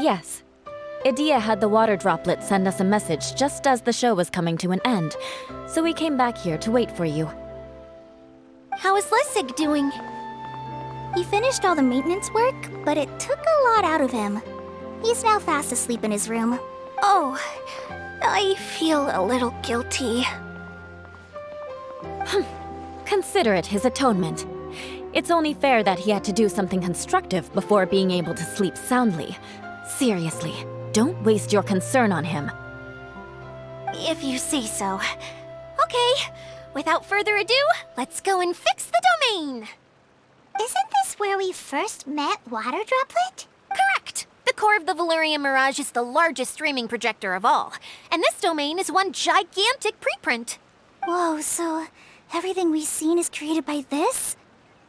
Yes. Idea had the water droplet send us a message just as the show was coming to an end, so we came back here to wait for you. How is Lessig doing? He finished all the maintenance work, but it took a lot out of him. He's now fast asleep in his room. Oh, I feel a little guilty. Consider it his atonement. It's only fair that he had to do something constructive before being able to sleep soundly. Seriously, don't waste your concern on him. If you say so. Okay, without further ado, let's go and fix the domain! Isn't this where we first met Water Droplet? Correct! The core of the Valerian Mirage is the largest streaming projector of all, and this domain is one gigantic preprint. Whoa, so everything we've seen is created by this?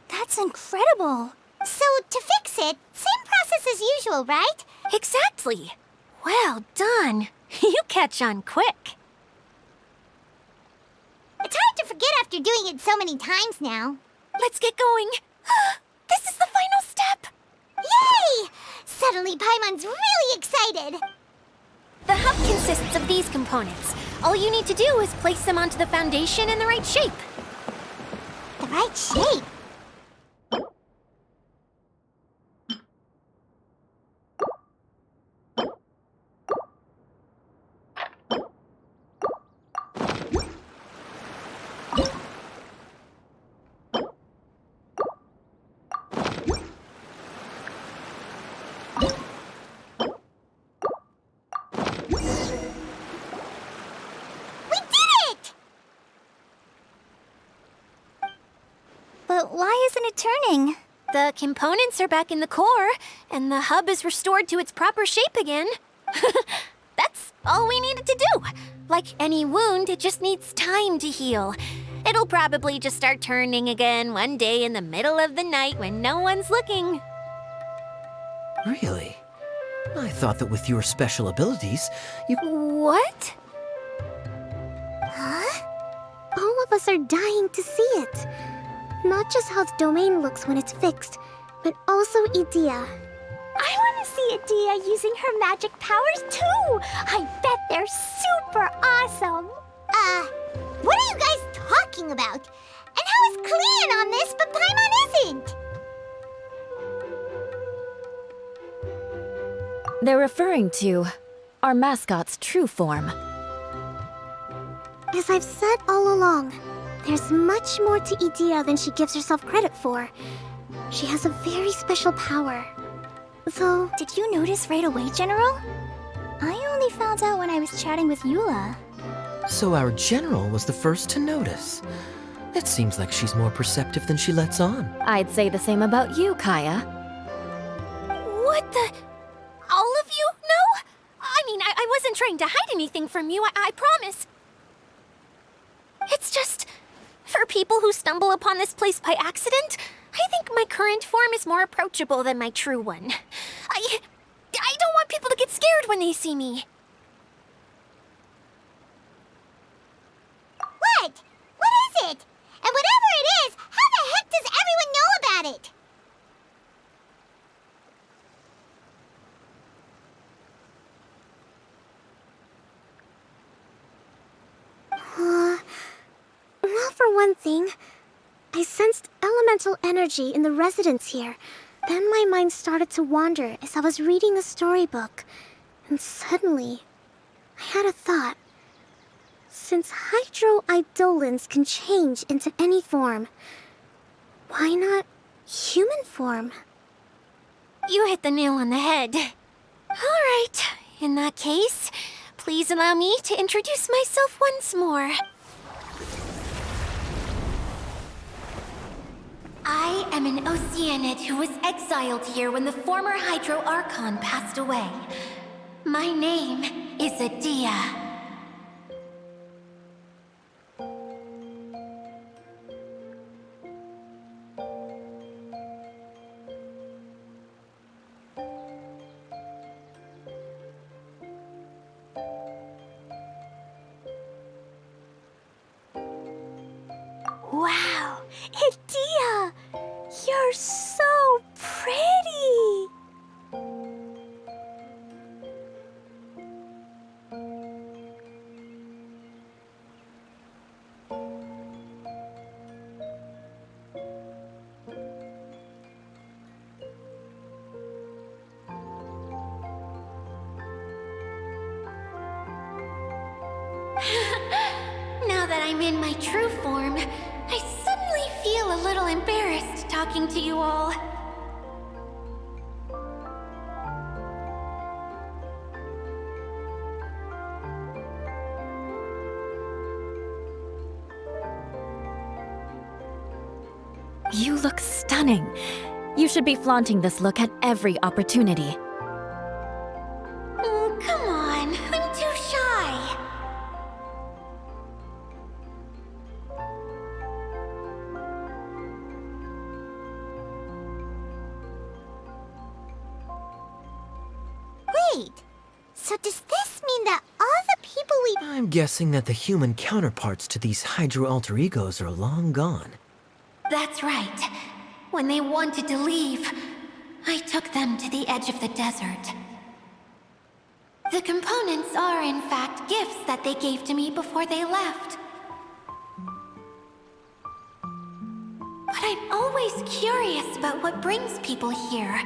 That's incredible! So, to fix it, same process as usual, right? Exactly! Well done! You catch on quick! It's hard to forget after doing it so many times now. Let's get going! This is the final step! Yay! Suddenly Paimon's really excited! The hub consists of these components. All you need to do is place them onto the foundation in the right shape. The right shape? But why isn't it turning? The components are back in the core, and the hub is restored to its proper shape again. That's all we needed to do. Like any wound, it just needs time to heal. It'll probably just start turning again one day in the middle of the night when no one's looking. Really? I thought that with your special abilities, you... What? Huh? All of us are dying to see it. Not just how the domain looks when it's fixed, but also Idea. I want to see Idea using her magic powers too! I bet they're super awesome! What are you guys talking about? And how is Klean on this, but Paimon isn't? They're referring to our mascot's true form. As I've said all along, there's much more to Idea than she gives herself credit for. She has a very special power. Though, did you notice right away, General? I only found out when I was chatting with Eula. So our general was the first to notice. It seems like she's more perceptive than she lets on. I'd say the same about you, Kaya. What the... All of you? No? I mean, I wasn't trying to hide anything from you, I promise. It's just... For people who stumble upon this place by accident, I think my current form is more approachable than my true one. I don't want people to get scared when they see me. What? What is it? And whatever it is, how the heck does everyone know about it? Well, for one thing, I sensed elemental energy in the residents here. Then my mind started to wander as I was reading a storybook. And suddenly, I had a thought. Since hydro-eidolons can change into any form, why not human form? You hit the nail on the head. All right, in that case, please allow me to introduce myself once more. I am an Oceanid who was exiled here when the former Hydro Archon passed away. My name is Adia. Wow, Adia! You're so pretty! that I'm in my true form, I suddenly feel a little embarrassed talking to you all. You look stunning. You should be flaunting this look at every opportunity. Oh, come on. I'm too shy. Wait. So does this mean that all the people we... I'm guessing that the human counterparts to these Hydro alter egos are long gone. That's right. When they wanted to leave, I took them to the edge of the desert. The components are, in fact, gifts that they gave to me before they left. But I'm always curious about what brings people here,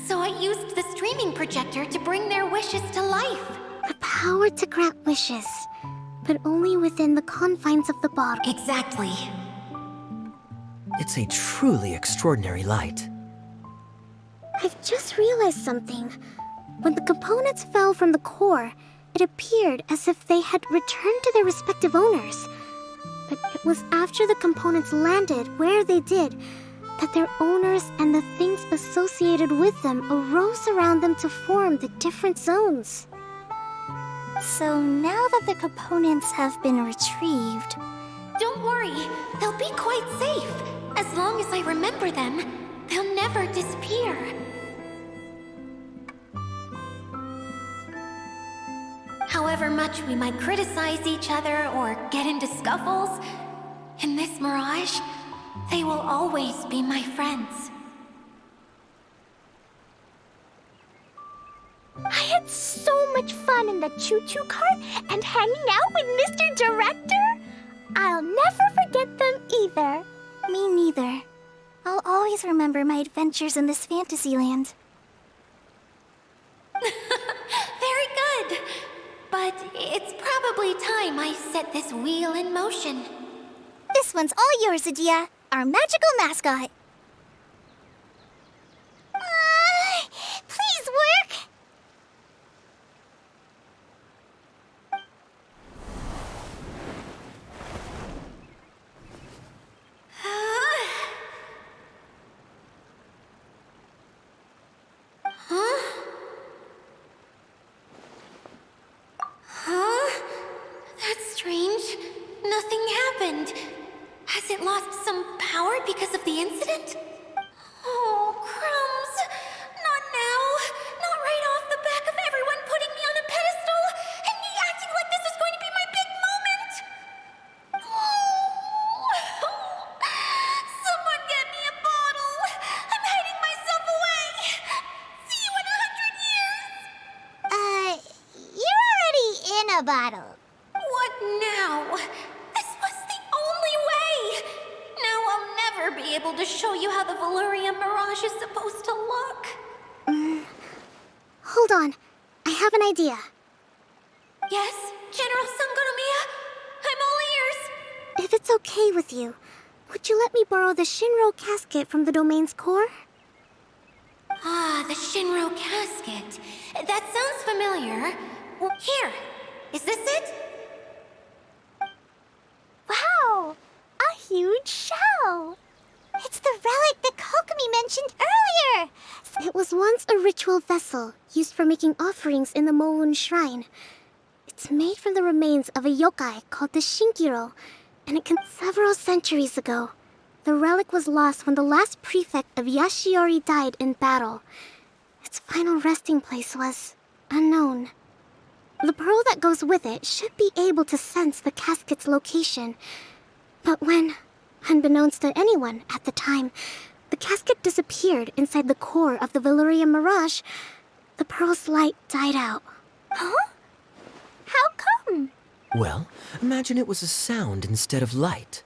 so I used the streaming projector to bring their wishes to life. The power to grant wishes, but only within the confines of the bottle. Exactly. It's a truly extraordinary light. I've just realized something. When the components fell from the core, it appeared as if they had returned to their respective owners. But it was after the components landed where they did that their owners and the things associated with them arose around them to form the different zones. So now that the components have been retrieved... Don't worry, they'll be quite safe. As long as I remember them, they'll never disappear. However much we might criticize each other or get into scuffles, in this mirage, they will always be my friends. I had so much fun in the choo-choo cart and hanging out with Mr. Director. I'll never forget them either. Me neither. I'll always remember my adventures in this fantasy land. Very good. But it's probably time I set this wheel in motion. This one's all yours, Adia, our magical mascot. Please work! That's strange. Nothing happened. Has it lost some power because of the incident? Oh, crumbs. Not now. Not right off the back of everyone putting me on a pedestal and me acting like this is going to be my big moment. Someone get me a bottle. I'm hiding myself away. See you in 100 years. You're already in a bottle. What now? This was the only way. Now I'll never be able to show you how the Valyria mirage is supposed to look. Hold on. I have an idea. Yes, General Sangonomiya? I'm all ears. If it's okay with you, would you let me borrow the Shinro casket from the domain's core? Ah, the Shinro casket. That sounds familiar. Here, is this it? Wow! A huge shell! It's the relic that Kokomi mentioned earlier! It was once a ritual vessel used for making offerings in the Moun Shrine. It's made from the remains of a yokai called the Shinkiro, and it several centuries ago. The relic was lost when the last prefect of Yashiori died in battle. Its final resting place was unknown. The pearl that goes with it should be able to sense the casket's location. But when, unbeknownst to anyone at the time, the casket disappeared inside the core of the Valyria mirage, the pearl's light died out. Huh? How come? Well, imagine it was a sound instead of light.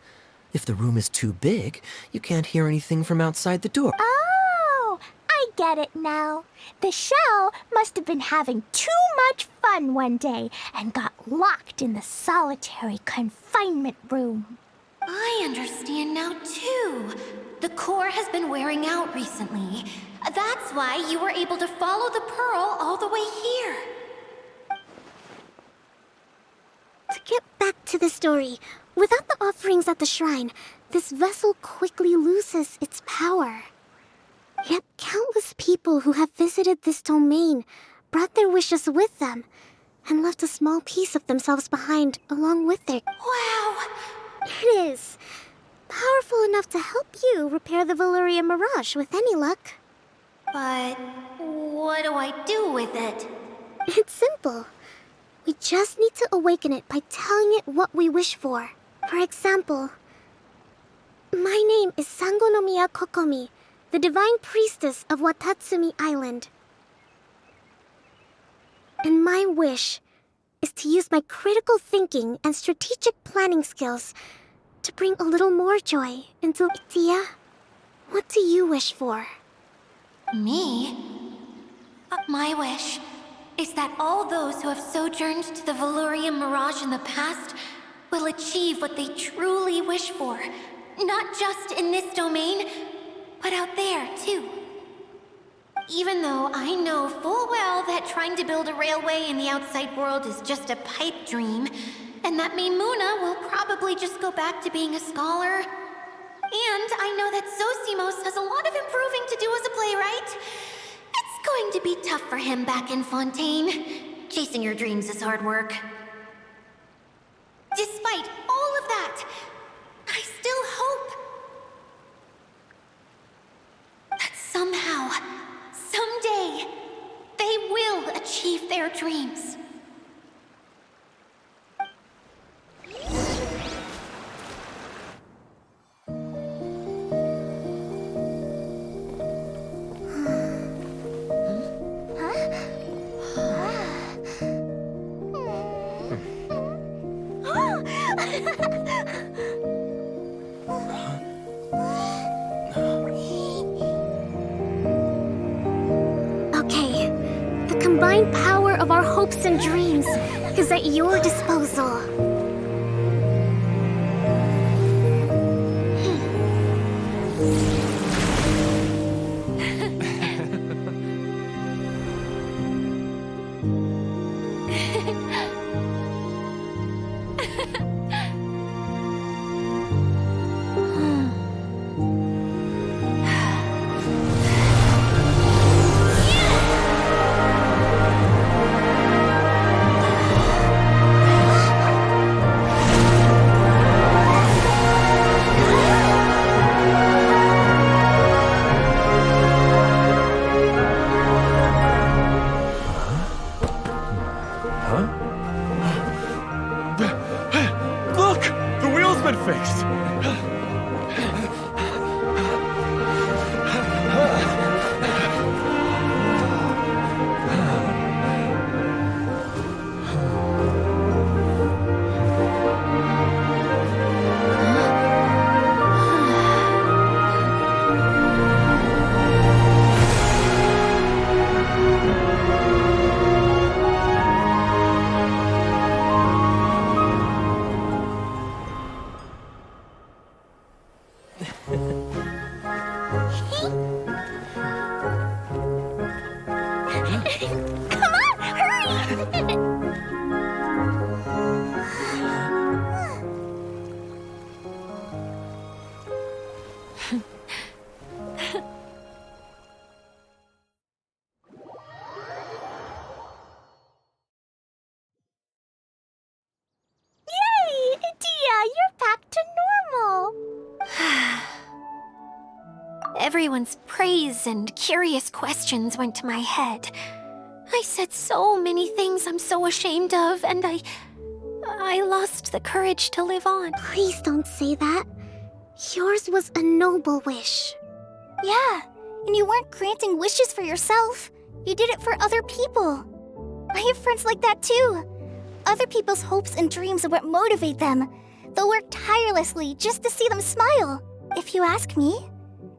If the room is too big, you can't hear anything from outside the door. Oh, I get it now. The shell must have been having too much fun one day and got locked in the solitary confinement room. I understand now, too. The core has been wearing out recently. That's why you were able to follow the pearl all the way here. To get back to the story, without the offerings at the shrine, this vessel quickly loses its power. Yet countless people who have visited this domain brought their wishes with them and left a small piece of themselves behind along with their... Wow! It is. Powerful enough to help you repair the Valyria Mirage with any luck. But what do I do with it? It's simple. We just need to awaken it by telling it what we wish for. For example, my name is Sangonomiya Kokomi, the divine priestess of Watatsumi Island. And my wish is to use my critical thinking and strategic planning skills to bring a little more joy into Tia. What do you wish for? Me? My wish is that all those who have sojourned to the Valyria Mirage in the past will achieve what they truly wish for. Not just in this domain, but out there, too. Even though I know full well that trying to build a railway in the outside world is just a pipe dream, and that Maimuna will probably just go back to being a scholar. And I know that Zosimos has a lot of improving to do as a playwright. It's going to be tough for him back in Fontaine. Chasing your dreams is hard work. Despite all of that, I still hope that somehow, someday, they will achieve their dreams. Okay, the combined power of our hopes and dreams is at your disposal. Look! The wheel's been fixed! Come on, hurry! Yay! Tia, you're back to normal. Everyone's praise and curious questions went to my head. I said so many things I'm so ashamed of, and I lost the courage to live on. Please don't say that. Yours was a noble wish. Yeah, and you weren't granting wishes for yourself. You did it for other people. I have friends like that too. Other people's hopes and dreams are what motivate them. They'll work tirelessly just to see them smile. If you ask me,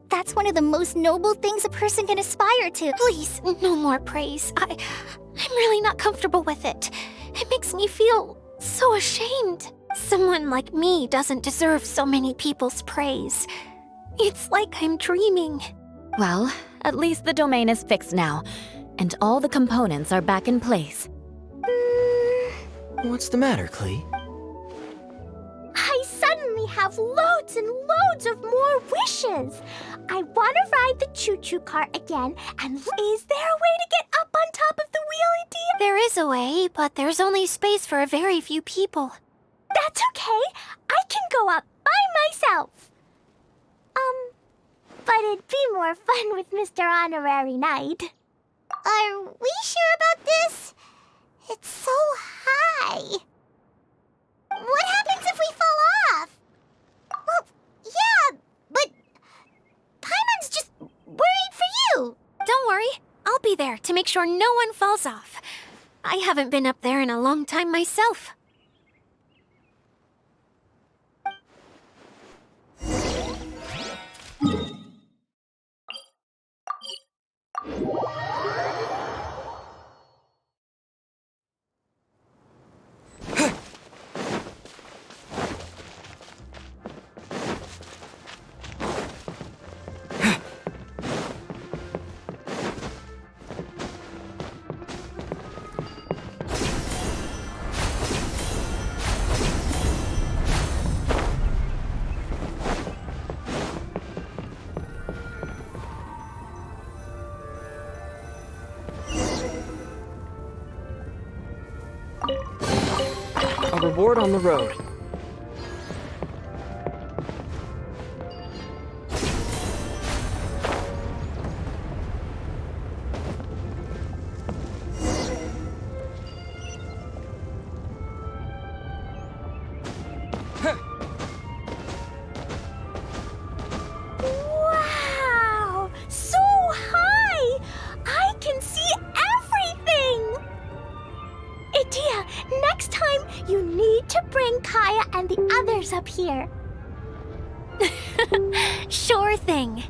That's one of the most noble things a person can aspire to. Please, no more praise. I'm really not comfortable with it. It makes me feel so ashamed. Someone like me doesn't deserve so many people's praise. It's like I'm dreaming. Well, at least the domain is fixed now, and all the components are back in place. What's the matter, Klee? I suddenly have loads and loads of more wishes. I want to ride the choo-choo cart again, and is there a way to get up on top of the wheelie, dear? There is a way, but there's only space for a very few people. That's okay. I can go up by myself. But it'd be more fun with Mr. Honorary Knight. Are we sure about this? It's so high. What happens if we fall off? Well, yeah, but Paimon's just worried for you. Don't worry, I'll be there to make sure no one falls off. I haven't been up there in a long time myself. A reward on the road. Wow! So high! I can see everything! Idia, next time you need to bring Kaya and the others up here. Sure thing.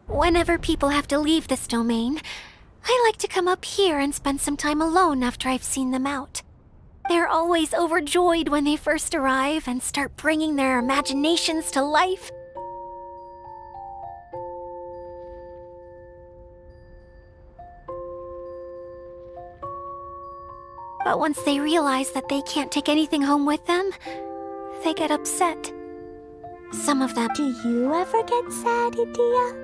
Whenever people have to leave this domain, I like to come up here and spend some time alone after I've seen them out. They're always overjoyed when they first arrive and start bringing their imaginations to life. But once they realize that they can't take anything home with them, they get upset. Some of them. Do you ever get sad, Idia?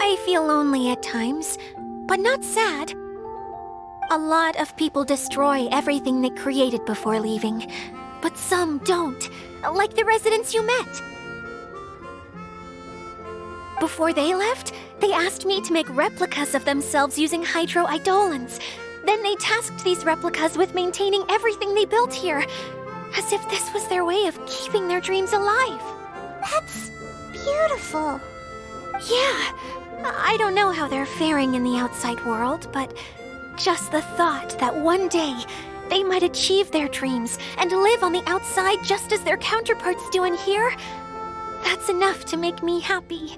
I feel lonely at times, but not sad. A lot of people destroy everything they created before leaving, but some don't, like the residents you met. Before they left, they asked me to make replicas of themselves using hydro-eidolons. Then they tasked these replicas with maintaining everything they built here, as if this was their way of keeping their dreams alive. That's beautiful. Yeah, I don't know how they're faring in the outside world, but just the thought that one day they might achieve their dreams and live on the outside just as their counterparts do in here, that's enough to make me happy.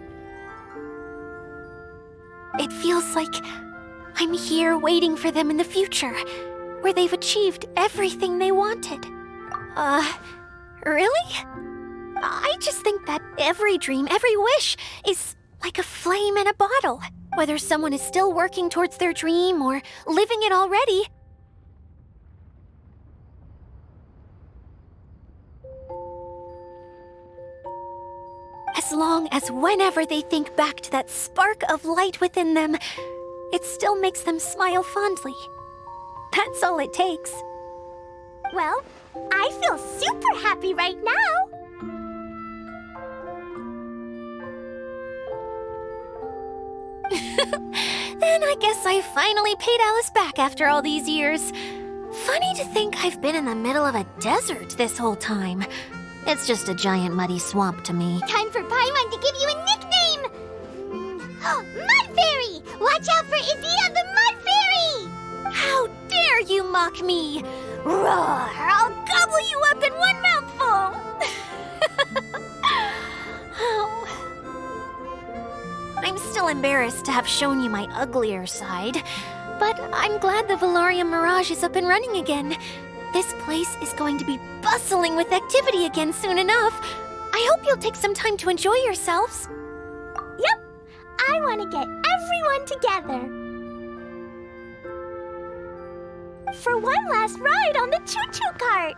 It feels like I'm here waiting for them in the future, where they've achieved everything they wanted. Really? I just think that every dream, every wish is like a flame in a bottle. Whether someone is still working towards their dream or living it already. As long as whenever they think back to that spark of light within them, it still makes them smile fondly. That's all it takes. Well, I feel super happy right now. Then I guess I finally paid Alice back after all these years. Funny to think I've been in the middle of a desert this whole time. It's just a giant muddy swamp to me. Time for Paimon to give you a nickname! Mud Fairy! Watch out for Idea the Mud Fairy! How dare you mock me! Roar! I'll gobble you up in one mouthful! Oh. I'm still embarrassed to have shown you my uglier side, but I'm glad the Valorium Mirage is up and running again. This place is going to be bustling with activity again soon enough. I hope you'll take some time to enjoy yourselves. Yep! I want to get everyone together. For one last ride on the choo-choo cart!